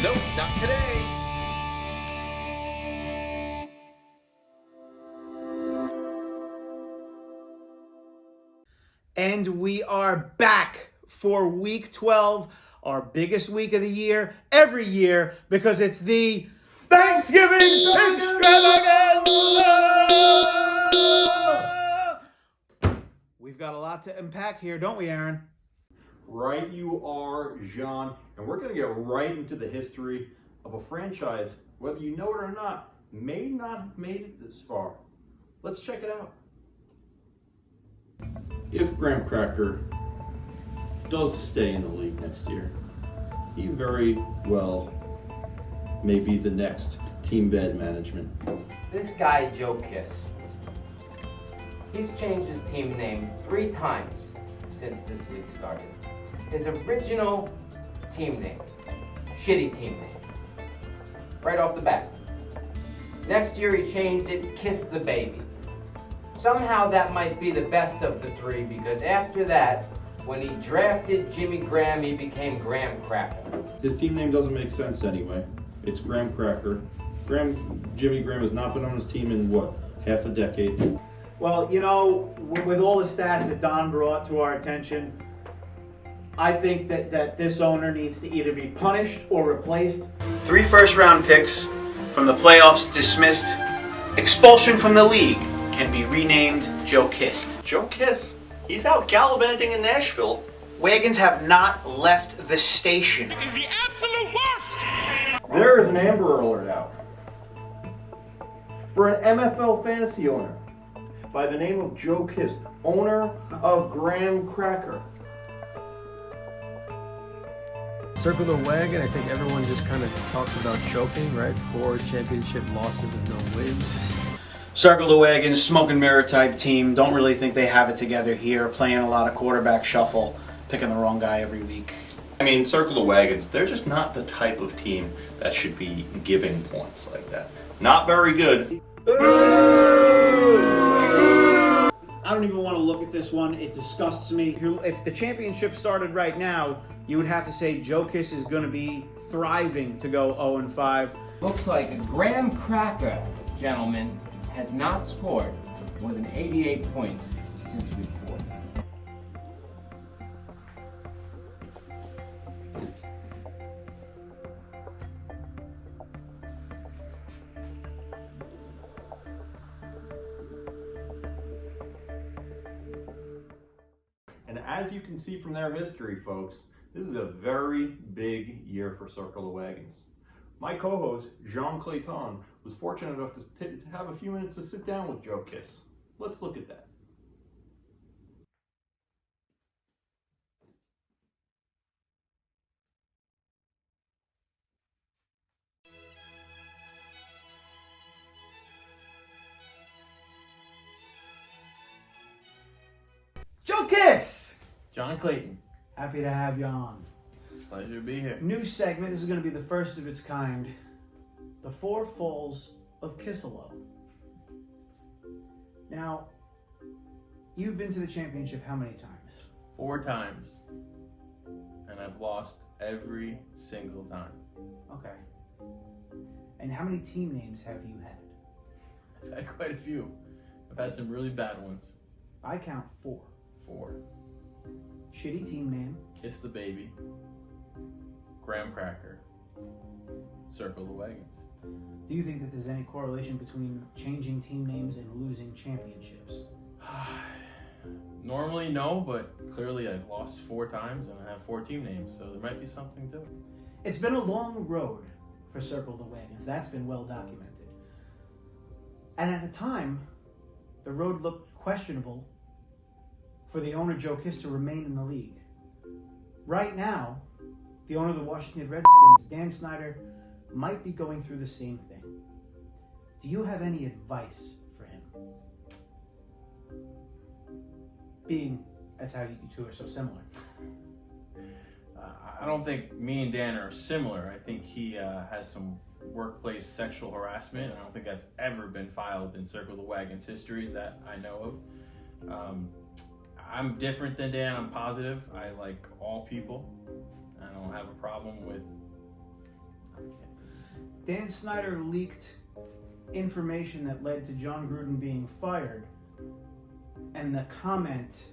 Nope, not today. And we are back for week 12, our biggest week of the year, every year, because it's the Thanksgiving Extravaganza! We've got a lot to unpack here, don't we, Aaron? Right you are, Jean, and we're going to get right into the history of a franchise, whether you know it or not, may not have made it this far. Let's check it out. If Graham Cracker does stay in the league next year, he very well may be the next team bed management. This guy, Joe Kiss, he's changed his team name 3 times since this league started. His original team name, shitty team name, right off the bat. Next year he changed it, Kiss the Baby. Somehow that might be the best of the 3 because after that, when he drafted Jimmy Graham, he became Graham Cracker. His team name doesn't make sense anyway. It's Graham Cracker. Jimmy Graham has not been on his team in what, half a decade? Well, you know, with all the stats that Don brought to our attention, I think that this owner needs to either be punished or replaced. 3 first-round picks from the playoffs dismissed. Expulsion from the league can be renamed Joe Kiss. Joe Kiss? He's out gallivanting in Nashville. Wagons have not left the station. It is the absolute worst! There is an Amber Alert out for an MFL fantasy owner by the name of Joe Kiss, owner of Graham Cracker. Circle the wagon, I think everyone just kind of talks about choking, right? 4 championship losses and no wins. Circle the wagon, smoke and mirror type team. Don't really think they have it together here. Playing a lot of quarterback shuffle, picking the wrong guy every week. I mean, circle the wagons. They're just not the type of team that should be giving points like that. Not very good. I don't even want to look at this one. It disgusts me. If the championship started right now, you would have to say Joe Kiss is going to be thriving to go 0-5. Looks like Graham Cracker, gentlemen, has not scored more than 88 points since week 4. And as you can see from their history, folks, this is a very big year for Circle the Wagons. My co-host, Jean Clayton, was fortunate enough to have a few minutes to sit down with Joe Kiss. Let's look at that. Joe Kiss! John Clayton, Happy to have you on. pleasure to be here. New segment. This is going to be the first of its kind. The 4 Falls of Kissalow. Now, you've been to the championship how many times? 4 times, and I've lost every single time. Okay. And how many team names have you had? I've had quite a few. I've had some really bad ones. I count 4. 4. Shitty team name. Kiss the Baby, Graham Cracker, Circle the Wagons. Do you think that there's any correlation between changing team names and losing championships? Normally no, but clearly I've lost 4 times and I have 4 team names, so there might be something to it. It's been a long road for Circle the Wagons. That's been well documented. And at the time, the road looked questionable for the owner Joe Kiss to remain in the league. Right now, the owner of the Washington Redskins, Dan Snyder, might be going through the same thing. Do you have any advice for him? Being as how you two are so similar. I don't think me and Dan are similar. I think he has some workplace sexual harassment. I don't think that's ever been filed in Circle the Wagons history that I know of. I'm different than Dan. I'm positive. I like all people. I don't have a problem with, Dan Snyder leaked information that led to John Gruden being fired, and the comment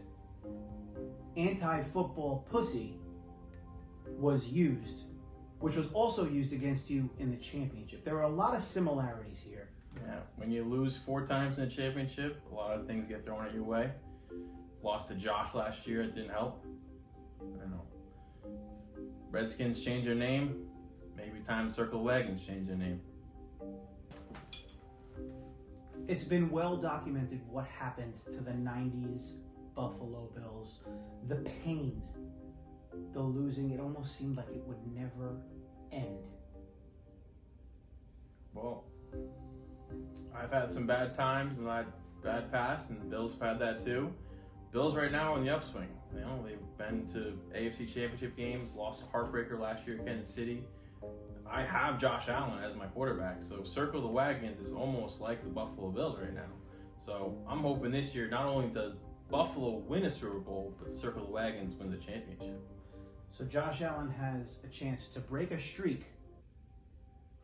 anti-football pussy was used, which was also used against you in the championship. There are a lot of similarities here. Yeah, when you lose 4 times in the championship, a lot of things get thrown at your way. Lost to Josh last year, it didn't help. I know. Redskins change their name. Maybe time Circle the Wagons change their name. It's been well documented what happened to the 90s Buffalo Bills. The pain, the losing, it almost seemed like it would never end. Well, I've had some bad times and bad past, and the Bills have had that too. Bills right now are in the upswing. You know, they've been to AFC Championship games, lost a heartbreaker last year at Kansas City. I have Josh Allen as my quarterback, so Circle the Wagons is almost like the Buffalo Bills right now. So I'm hoping this year not only does Buffalo win a Super Bowl, but Circle the Wagons win the championship. So Josh Allen has a chance to break a streak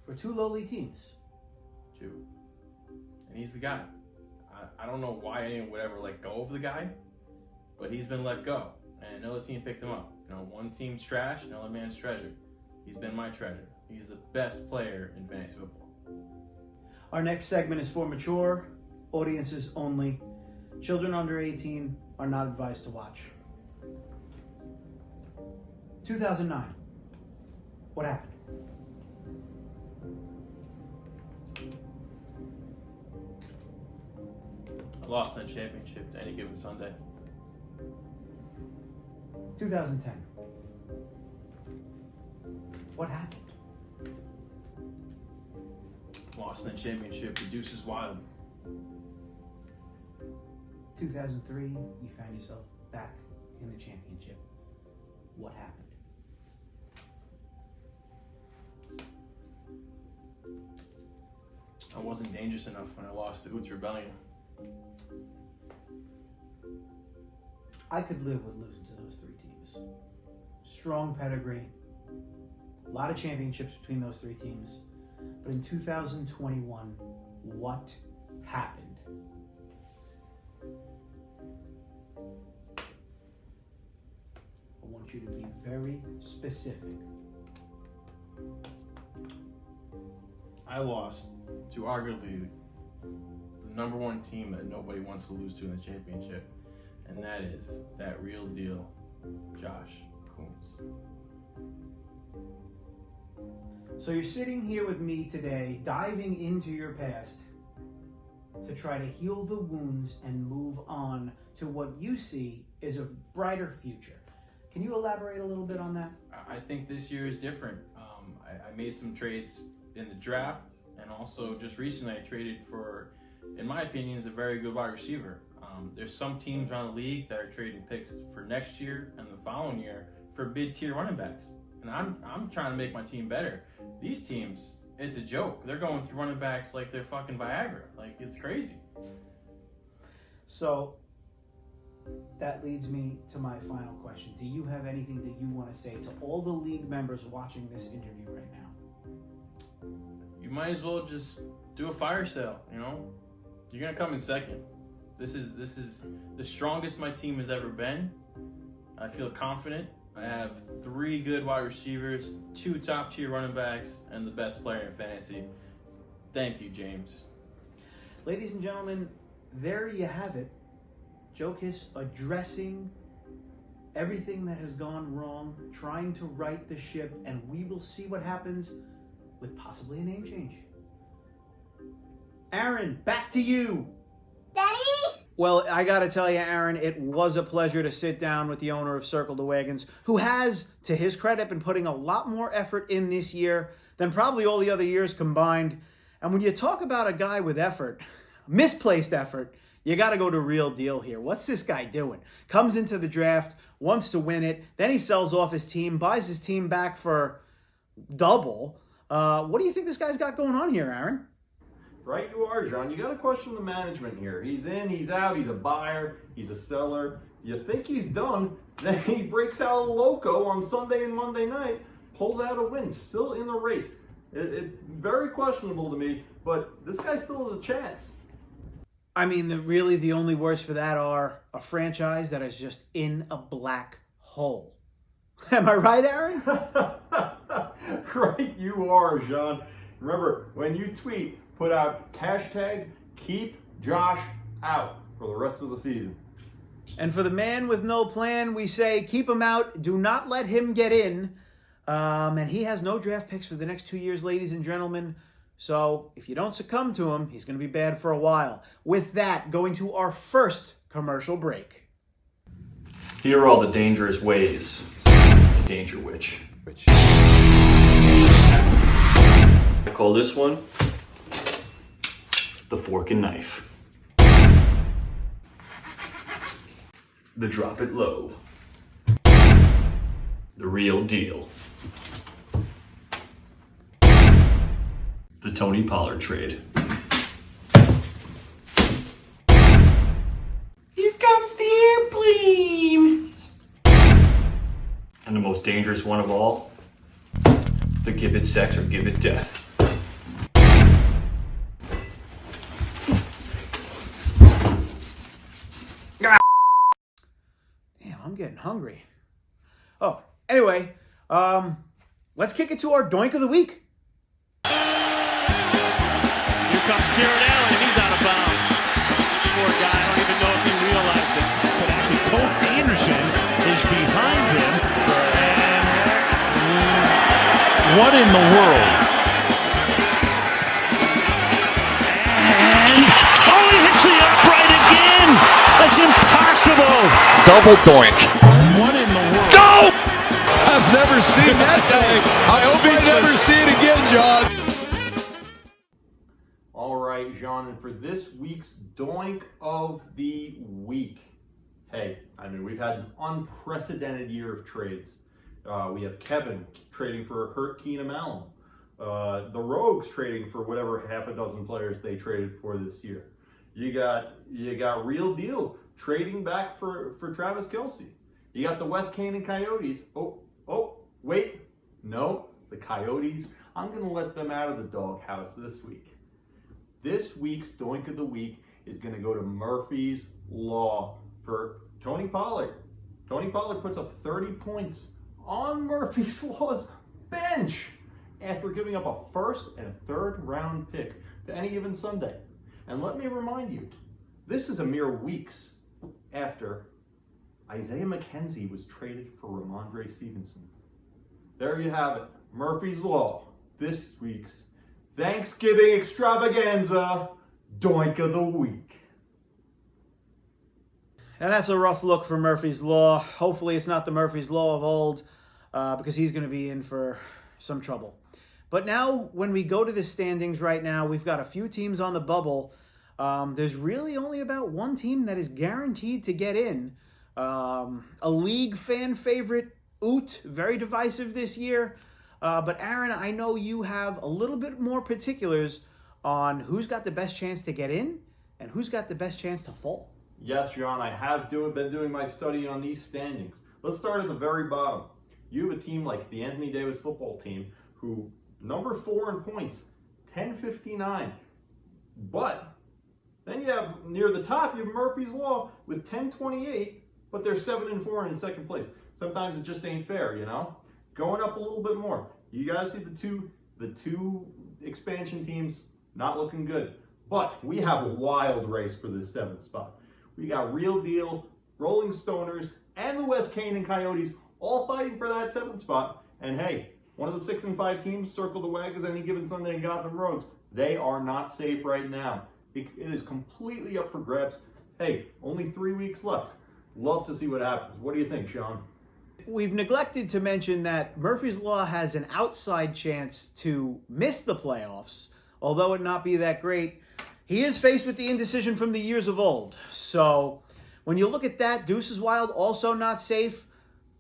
for 2 lowly teams. 2. And he's the guy. I don't know why anyone would ever let go of the guy, but he's been let go. And another team picked him up. You know, one team's trash, another man's treasure. He's been my treasure. He's the best player in fantasy football. Our next segment is for mature audiences only. Children under 18 are not advised to watch. 2009. What happened? I lost that championship to any given Sunday. 2010. What happened? Lost that championship to Deuces Wild. 2003, you found yourself back in the championship. What happened? I wasn't dangerous enough when I lost to Utes Rebellion. I could live with losing to those 3 teams. Strong pedigree, a lot of championships between those 3 teams. But in 2021, what happened? I want you to be very specific. I lost to arguably the number 1 team that nobody wants to lose to in the championship, and that is that real deal, Josh Coons. So you're sitting here with me today, diving into your past to try to heal the wounds and move on to what you see is a brighter future. Can you elaborate a little bit on that? I think this year is different. I made some trades in the draft, and also just recently I traded for, in my opinion, is a very good wide receiver. There's some teams around the league that are trading picks for next year and the following year for mid-tier running backs. And I'm trying to make my team better. These teams, it's a joke. They're going through running backs like they're fucking Viagra. Like, it's crazy. So that leads me to my final question. Do you have anything that you want to say to all the league members watching this interview right now? You might as well just do a fire sale, you know? You're gonna come in second. This is the strongest my team has ever been. I feel confident. I have 3 good wide receivers, 2 top-tier running backs, and the best player in fantasy. Thank you, James. Ladies and gentlemen, there you have it. Joe Kiss addressing everything that has gone wrong, trying to right the ship, and we will see what happens with possibly a name change. Aaron, back to you. Daddy? Well, I got to tell you, Aaron, it was a pleasure to sit down with the owner of Circle the Wagons, who has, to his credit, been putting a lot more effort in this year than probably all the other years combined. And when you talk about a guy with effort, misplaced effort, you got to go to real deal here. What's this guy doing? Comes into the draft, wants to win it, then he sells off his team, buys his team back for double. What do you think this guy's got going on here, Aaron? Right you are, John. You got to question the management here. He's in, he's out, he's a buyer, he's a seller. You think he's done, then he breaks out a loco on Sunday and Monday night, pulls out a win, still in the race. It's very questionable to me, but this guy still has a chance. I mean, really the only words for that are a franchise that is just in a black hole. Am I right, Aaron? Right, you are, Jean. Remember, when you tweet, put out hashtag keep Josh out for the rest of the season. And for the man with no plan, we say keep him out. Do not let him get in. And he has no draft picks for the next 2 years, ladies and gentlemen. So if you don't succumb to him, he's going to be bad for a while. With that, going to our first commercial break. Here are all the dangerous ways to Danger Witch. I call this one the fork and knife. The drop it low. The real deal. The Tony Pollard trade. Here comes the airplane! And the most dangerous one of all, the give it sex or give it death. Damn, I'm getting hungry. Oh, anyway, let's kick it to our doink of the week. Here comes Jared Allen, and he's out of bounds. Poor guy, I don't even know if he realized it. But actually, Cole Anderson is behind him. And what in the world? And oh, he hits the upright again. That's impossible. Double doink. What in the world? Go! I've never seen that thing. I hope I never see it again, John. All right, Jean, and for this week's Doink of the Week. Hey, I mean, we've had an unprecedented year of trades. We have Kevin trading for a hurt Keenan Allen. The Rogues trading for whatever half a dozen players they traded for this year. You got Real Deal trading back for Travis Kelce. You got the West Canaan Coyotes. Oh, wait. No, the Coyotes. I'm going to let them out of the doghouse this week. This week's Doink of the Week is going to go to Murphy's Law for Tony Pollard. Tony Pollard puts up 30 points on Murphy's Law's bench after giving up a first and a third round pick to any given Sunday. And let me remind you, this is a mere weeks after Isaiah McKenzie was traded for Ramondre Stevenson. There you have it, Murphy's Law, this week's Thanksgiving extravaganza, Doink of the Week. And that's a rough look for Murphy's Law. Hopefully it's not the Murphy's Law of old, because he's going to be in for some trouble. But now, when we go to the standings right now, we've got a few teams on the bubble. There's really only about one team that is guaranteed to get in. A league fan favorite, Oot, very divisive this year. But Aaron, I know you have a little bit more particulars on who's got the best chance to get in and who's got the best chance to fall. Yes, John, I have been doing my study on these standings. Let's start at the very bottom. You have a team like the Anthony Davis football team who, number 4 in points, 1059. But then you have, near the top, you have Murphy's Law with 1028, but they're 7-4 in second place. Sometimes it just ain't fair, you know? Going up a little bit more. You guys see the two expansion teams not looking good. But we have a wild race for this 7th spot. We got Real Deal, Rolling Stoners, and the West Canaan Coyotes all fighting for that 7th spot. And hey, one of the 6 and 5 teams circle the wagons any given Sunday in Gotham Roads. They are not safe right now. It is completely up for grabs. Hey, only 3 weeks left. Love to see what happens. What do you think, Sean? We've neglected to mention that Murphy's Law has an outside chance to miss the playoffs, although it not be that great. He is faced with the indecision from the years of old. So when you look at that, Deuces Wild also not safe.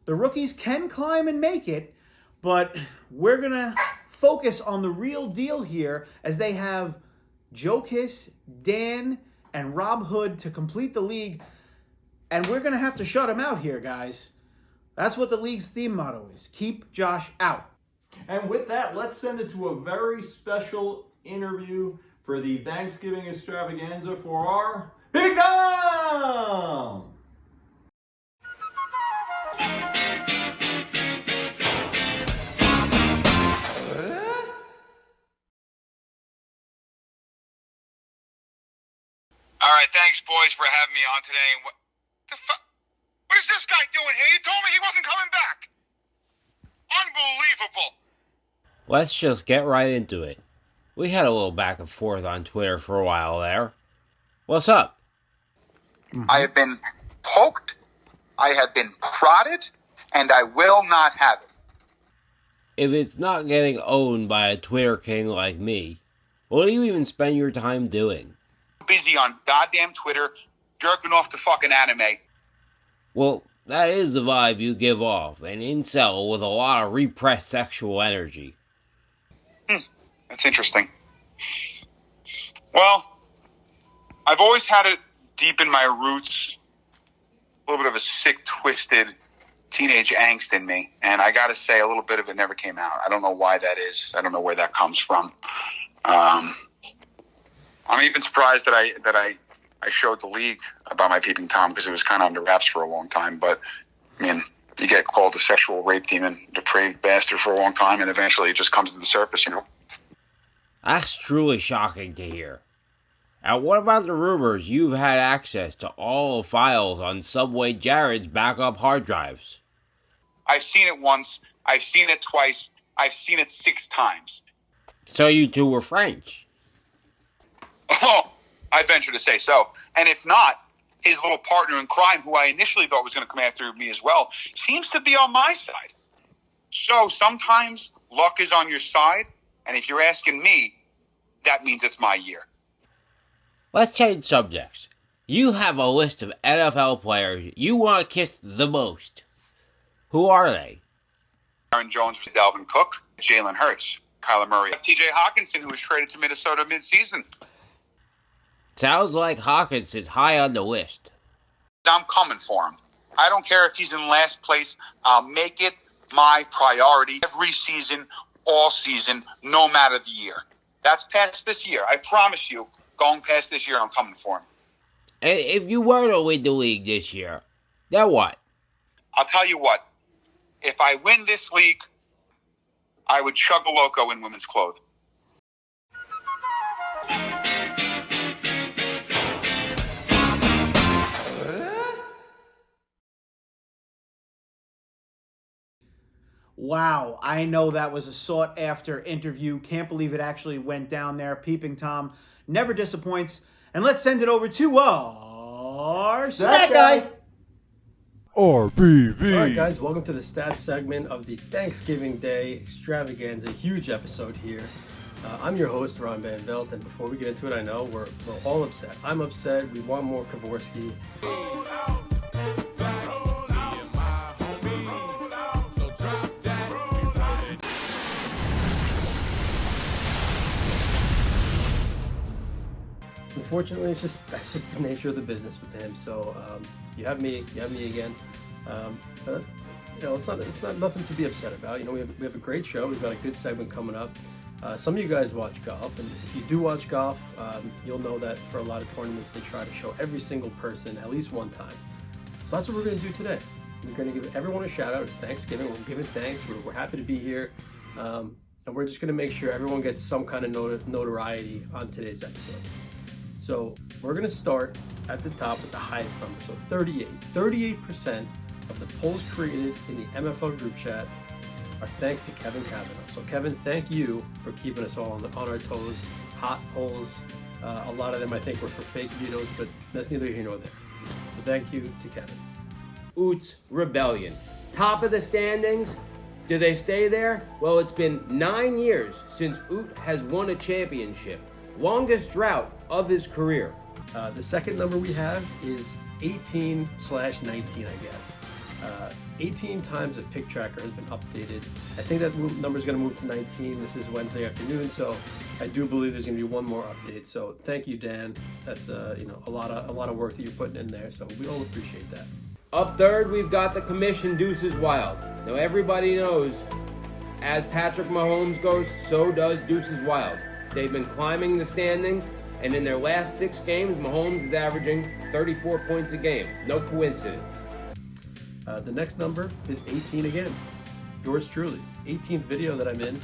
The rookies can climb and make it, but we're going to focus on the Real Deal here as they have Joe Kiss, Dan, and Rob Hood to complete the league. And we're going to have to shut them out here, guys. That's what the league's theme motto is. Keep Josh out. And with that, let's send it to a very special interview for the Thanksgiving extravaganza for our Big Dom! All right, thanks, boys, for having me on today. What the fuck? What is this guy doing here? He told me he wasn't coming back. Unbelievable. Let's just get right into it. We had a little back and forth on Twitter for a while there. What's up? I have been poked, I have been prodded, and I will not have it. If it's not getting owned by a Twitter king like me, what do you even spend your time doing? Busy on goddamn Twitter, jerking off to fucking anime. Well, that is the vibe you give off, an incel with a lot of repressed sexual energy. That's interesting. Well, I've always had it deep in my roots, a little bit of a sick, twisted teenage angst in me, and I gotta say, a little bit of it never came out. I don't know why that is. I don't know where that comes from. I'm even surprised that I showed the league about my peeping Tom, because it was kind of under wraps for a long time. But I mean, you get called a sexual rape demon, depraved bastard for a long time, and eventually it just comes to the surface, you know. That's truly shocking to hear. And what about the rumors you've had access to all the files on Subway Jared's backup hard drives? I've seen it once. I've seen it twice. I've seen it 6 times. So you two were French? Oh, I venture to say so. And if not, his little partner in crime, who I initially thought was going to come after me as well, seems to be on my side. So sometimes luck is on your side, and if you're asking me, that means it's my year. Let's change subjects. You have a list of NFL players you want to kiss the most. Who are they? Aaron Jones, Dalvin Cook, Jalen Hurts, Kyler Murray, T.J. Hawkinson, who was traded to Minnesota midseason. Sounds like Hawkinson's high on the list. I'm coming for him. I don't care if he's in last place. I'll make it my priority every season, all season, no matter the year. That's past this year. I promise you, going past this year, I'm coming for him. And if you were to win the league this year, then what? I'll tell you what. If I win this league, I would chug a loco in women's clothes. Wow, I know that was a sought-after interview. Can't believe it actually went down there. Peeping Tom never disappoints. And let's send it over to our stat guy. RBV. All right, guys, welcome to the stats segment of the Thanksgiving Day extravaganza. Huge episode here. I'm your host, Ron Van Velt, and before we get into it, I know we're all upset. I'm upset. We want more Kavorsky. Unfortunately, that's just the nature of the business with him. So you have me again. But you know, it's not nothing to be upset about. You know, we have a great show. We've got a good segment coming up. Some of you guys watch golf, and if you do watch golf, you'll know that for a lot of tournaments they try to show every single person at least one time. So that's what we're going to do today. We're going to give everyone a shout out. It's Thanksgiving. We'll give it thanks. We're happy to be here, and we're just going to make sure everyone gets some kind of notoriety on today's episode. So we're going to start at the top with the highest number. So 38. 38% of the polls created in the MFL group chat are thanks to Kevin Cavanaugh. So Kevin, thank you for keeping us all on our toes. Hot polls. A lot of them I think were for fake vetoes, but that's neither here nor there. So thank you to Kevin. Utes Rebellion. Top of the standings. Do they stay there? Well, it's been 9 years since Oot has won a championship. Longest drought of his career. The second number we have is 18/19, I guess. 18 times a pick tracker has been updated. I think that number is going to move to 19. This is Wednesday afternoon, so I do believe there's going to be one more update. So thank you, Dan. That's a lot of work that you're putting in there. So we all appreciate that. Up third, we've got the commission Deuces Wild. Now everybody knows as Patrick Mahomes goes, so does Deuces Wild. They've been climbing the standings, and in their last 6 games, Mahomes is averaging 34 points a game. No coincidence. The next number is 18 again. Yours truly. 18th video that I'm in,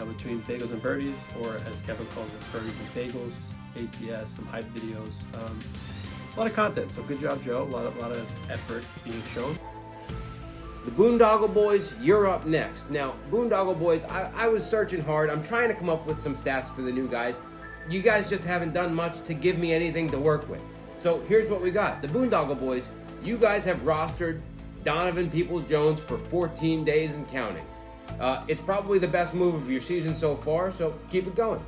between Bagels and Birdies, or as Kevin calls it, Birdies and Bagels, ATS, some hype videos. A lot of content, so good job, Joe. A lot of effort being shown. The Boondoggle Boys, you're up next. Now, Boondoggle Boys, I was searching hard. I'm trying to come up with some stats for the new guys. You guys just haven't done much to give me anything to work with. So here's what we got. The Boondoggle Boys, you guys have rostered Donovan Peoples-Jones for 14 days and counting. It's probably the best move of your season so far, so keep it going.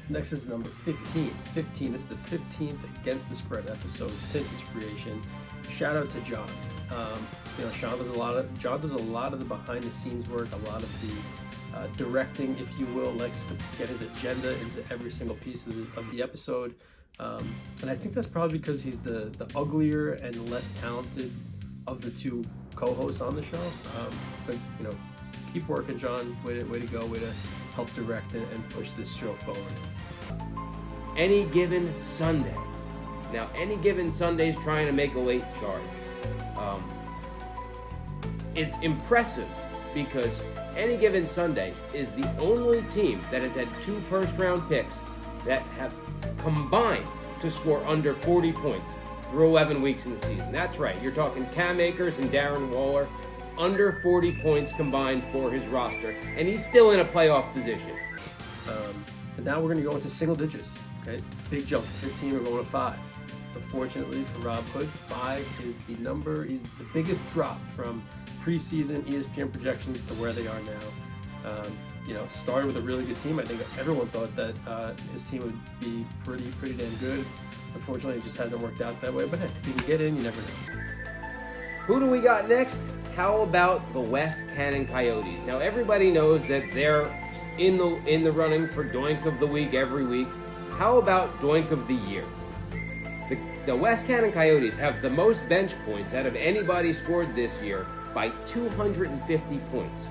Next is number 15. 15 is the 15th Against the Spread episode since its creation. Shout out to John. John does a lot of the behind-the-scenes work, a lot of the directing, if you will, likes to get his agenda into every single piece of the episode. And I think that's probably because he's the uglier and less talented of the 2 co-hosts on the show. But keep working, John. Way to go. Way to help direct and push this show forward. Any Given Sunday. Now, Any Given Sunday is trying to make a late charge. It's impressive because Any Given Sunday is the only team that has had 2 first-round picks that have combined to score under 40 points through 11 weeks in the season. That's right. You're talking Cam Akers and Darren Waller, under 40 points combined for his roster, and he's still in a playoff position. And now we're going to go into single digits. Okay, big jump. 15, we're going to 5. Unfortunately for Rob Hood, 5 is the number. Is the biggest drop from preseason ESPN projections to where they are now. Started with a really good team. I think everyone thought that his team would be pretty damn good. Unfortunately, it just hasn't worked out that way. But hey, if you can get in, you never know. Who do we got next? How about the West Cannon Coyotes? Now, everybody knows that they're in the running for Doink of the Week every week. How about Doink of the Year? The West Cannon Coyotes have the most bench points out of anybody scored this year by 250 points.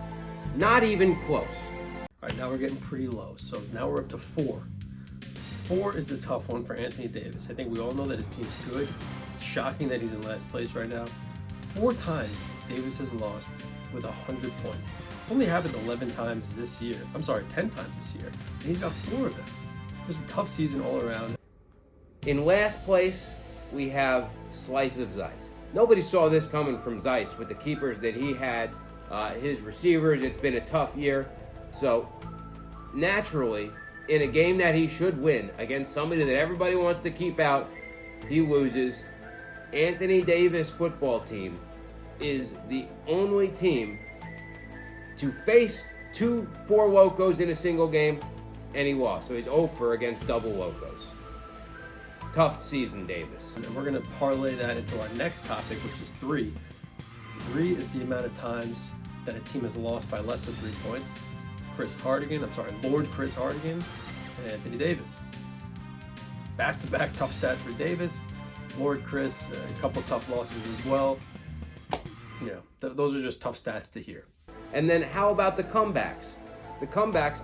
Not even close. All right, now we're getting pretty low. So now we're up to 4. 4 is a tough one for Anthony Davis. I think we all know that his team's good. It's shocking that he's in last place right now. 4 times Davis has lost with 100 points. It's only happened 11 times this year. 10 times this year. And he's got 4 of them. It was a tough season all around. In last place, we have Slice of Zeiss. Nobody saw this coming from Zeiss with the keepers that he had, his receivers. It's been a tough year. So, naturally, in a game that he should win against somebody that everybody wants to keep out, he loses. Anthony Davis football team is the only team to face 2 4 Locos in a single game, and he lost. So he's 0-for against double Locos. Tough season, Davis. And we're going to parlay that into our next topic, which is 3. 3 is the amount of times that a team has lost by less than 3 points. Lord Chris Hardigan and Anthony Davis. Back-to-back tough stats for Davis. Lord Chris, a couple tough losses as well. Those are just tough stats to hear. And then how about the comebacks? The comebacks,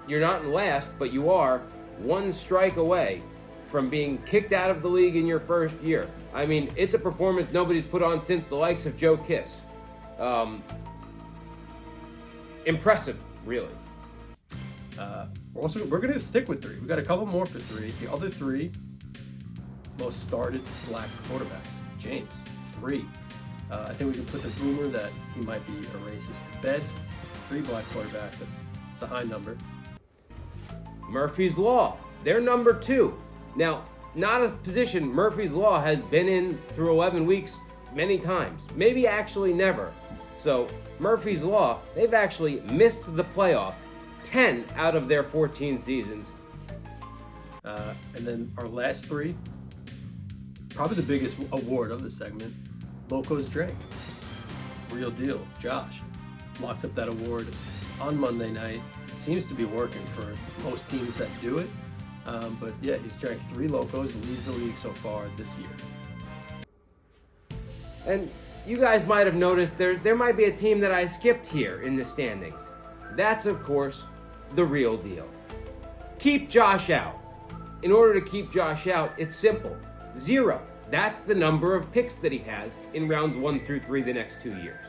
you're not in last, but you are 1 strike away from being kicked out of the league in your first year. It's a performance nobody's put on since the likes of Joe Kiss. Impressive, really. We're going to stick with 3. We've got a couple more for 3. The other 3 most started black quarterbacks. James, 3. I think we can put the rumor that he might be a racist to bed. 3 black quarterbacks, that's a high number. Murphy's Law, they're number 2. Now, not a position Murphy's Law has been in through 11 weeks many times. Maybe actually never. So, Murphy's Law, they've actually missed the playoffs 10 out of their 14 seasons. And then our last 3, probably the biggest award of the segment, Locos Drank. Real deal. Josh locked up that award on Monday night. It seems to be working for most teams that do it. But yeah, he's drank 3 Locos and leads the league so far this year. And, you guys might have noticed there might be a team that I skipped here in the standings. That's, of course, the real deal. Keep Josh out. In order to keep Josh out, it's simple. 0. That's the number of picks that he has in rounds 1 through 3 the next 2 years.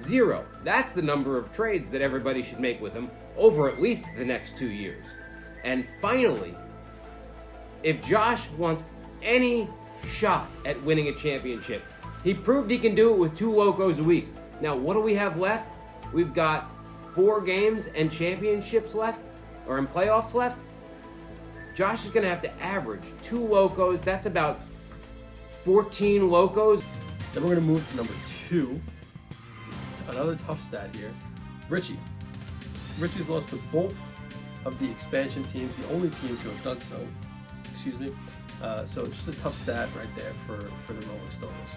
0. That's the number of trades that everybody should make with him over at least the next 2 years. And finally, if Josh wants any shot at winning a championship, he proved he can do it with 2 locos a week. Now, what do we have left? We've got 4 games and championships left, or in playoffs left. Josh is going to have to average 2 locos. That's about 14 locos. Then we're going to move to number 2. Another tough stat here. Richie's lost to both of the expansion teams, the only team to have done so. Excuse me. So just a tough stat right there for the Rolling Stoners.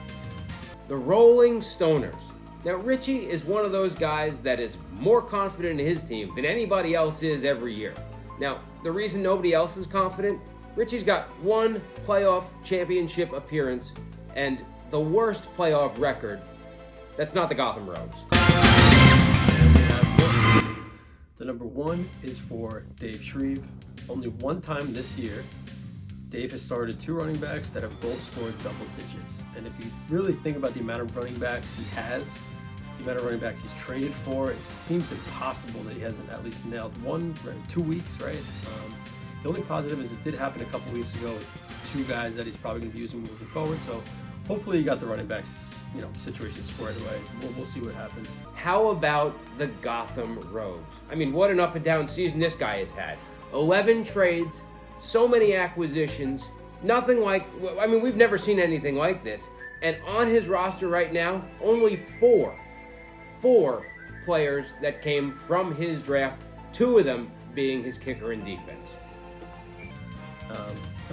The Rolling Stoners. Now, Richie is one of those guys that is more confident in his team than anybody else is every year. Now, the reason nobody else is confident, Richie's got 1 playoff championship appearance and the worst playoff record. That's not the Gotham Rogues. And we have 1. The number 1 is for Dave Shreve. Only 1 time this year, Dave has started 2 running backs that have both scored double digits. And if you really think about the amount of running backs he has, the amount of running backs he's traded for, it seems impossible that he hasn't at least nailed 1 in 2 weeks, right? The only positive is it did happen a couple weeks ago with 2 guys that he's probably going to be using moving forward. So hopefully he got the running backs, situation squared away. We'll see what happens. How about the Gotham Rogues? I mean, what an up and down season this guy has had. 11 trades, so many acquisitions, nothing like, we've never seen anything like this. And on his roster right now, only 4 players that came from his draft, 2 of them being his kicker and defense.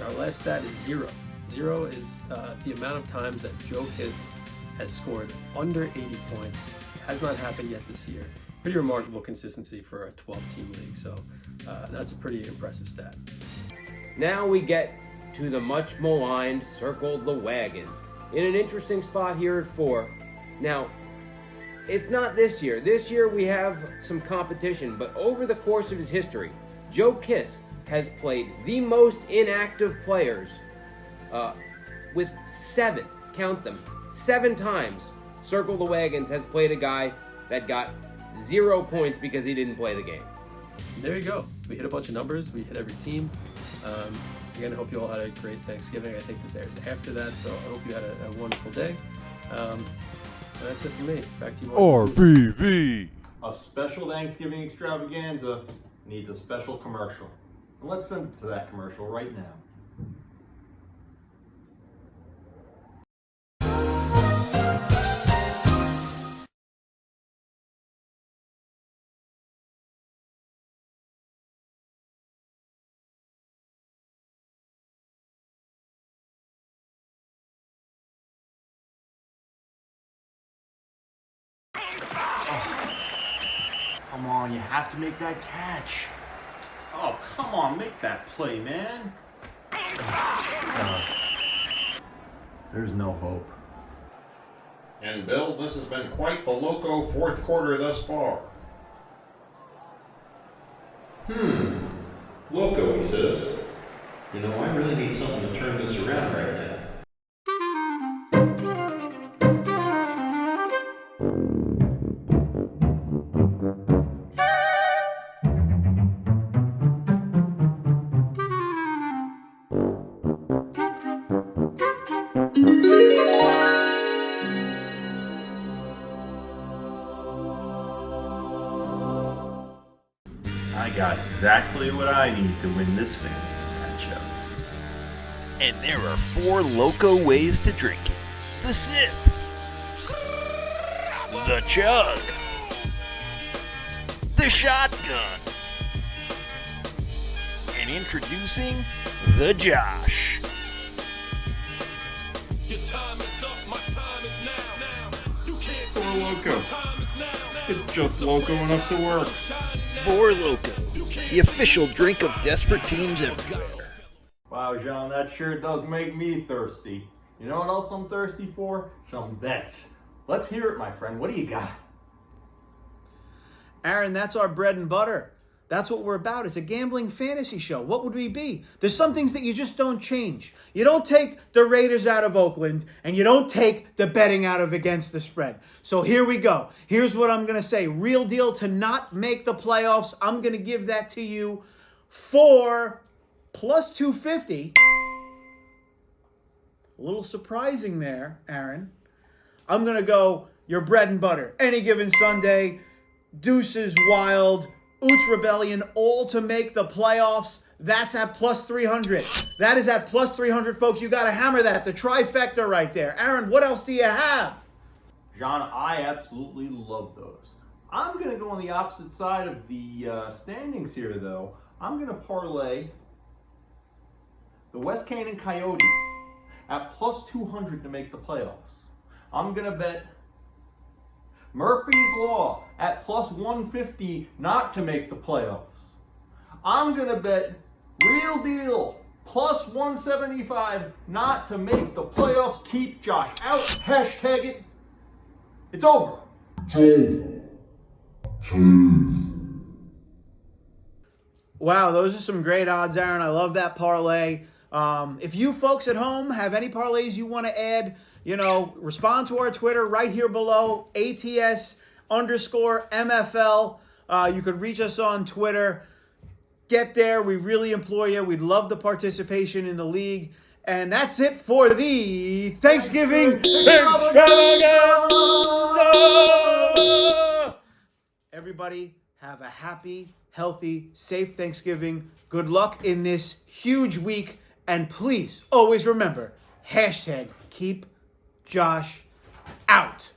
Our last stat is 0. 0 is the amount of times that Joe Kiss has scored under 80 points. Has not happened yet this year. Pretty remarkable consistency for a 12-team league, so that's a pretty impressive stat. Now we get to the much maligned Circle the Wagons. In an interesting spot here at 4. Now, it's not this year. This year we have some competition, but over the course of his history, Joe Kiss has played the most inactive players with 7, count them, 7 times Circle the Wagons has played a guy that got 0 points because he didn't play the game. There you go. We hit a bunch of numbers. We hit every team. Again, I hope you all had a great Thanksgiving. I think this airs after that, so I hope you had a wonderful day. And that's it for me. Back to you. RPV. A special Thanksgiving extravaganza needs a special commercial. And let's send it to that commercial right now. Come on, you have to make that catch. Oh, come on, make that play, man. There's no hope. And Bill, this has been quite the loco 4th quarter thus far. Loco, he says. You know, I really need something to turn this around right now. I got exactly what I need to win this fantasy matchup. And there are 4 loco ways to drink it. The sip, the chug, the shotgun, and introducing the Josh. Your time is up, my time is now. You can't see Four Loco. It's just loco enough to work. 4 Loco, the official drink of desperate teams everywhere. Wow, Jean, that sure does make me thirsty. You know what else I'm thirsty for? Some bets. Let's hear it, my friend. What do you got? Aaron, that's our bread and butter. That's what we're about. It's a gambling fantasy show. What would we be? There's some things that you just don't change. You don't take the Raiders out of Oakland, and you don't take the betting out of against the spread. So here we go. Here's what I'm going to say. Real deal to not make the playoffs. I'm going to give that to you for plus 250. A little surprising there, Aaron. I'm going to go your bread and butter. Any given Sunday, Deuces Wild, Oots Rebellion, all to make the playoffs. That's at plus 300. That is at plus 300, folks. You got to hammer that. The trifecta right there. Aaron, what else do you have? John, I absolutely love those. I'm going to go on the opposite side of the standings here, though. I'm going to parlay the West Canaan Coyotes at plus 200 to make the playoffs. I'm going to bet Murphy's Law at plus 150 not to make the playoffs. I'm going to bet Real Deal plus 175 not to make the playoffs. Keep Josh out. Hashtag it. It's over. Wow, those are some great odds, Aaron. I love that parlay. If you folks at home have any parlays you want to add, respond to our Twitter right here below, ATS_MFL. You could reach us on Twitter. Get there. We really implore you. We'd love the participation in the league. And that's it for the Thanksgiving Extravaganza! Everybody have a happy, healthy, safe Thanksgiving. Good luck in this huge week. And please always remember, hashtag keep Josh out.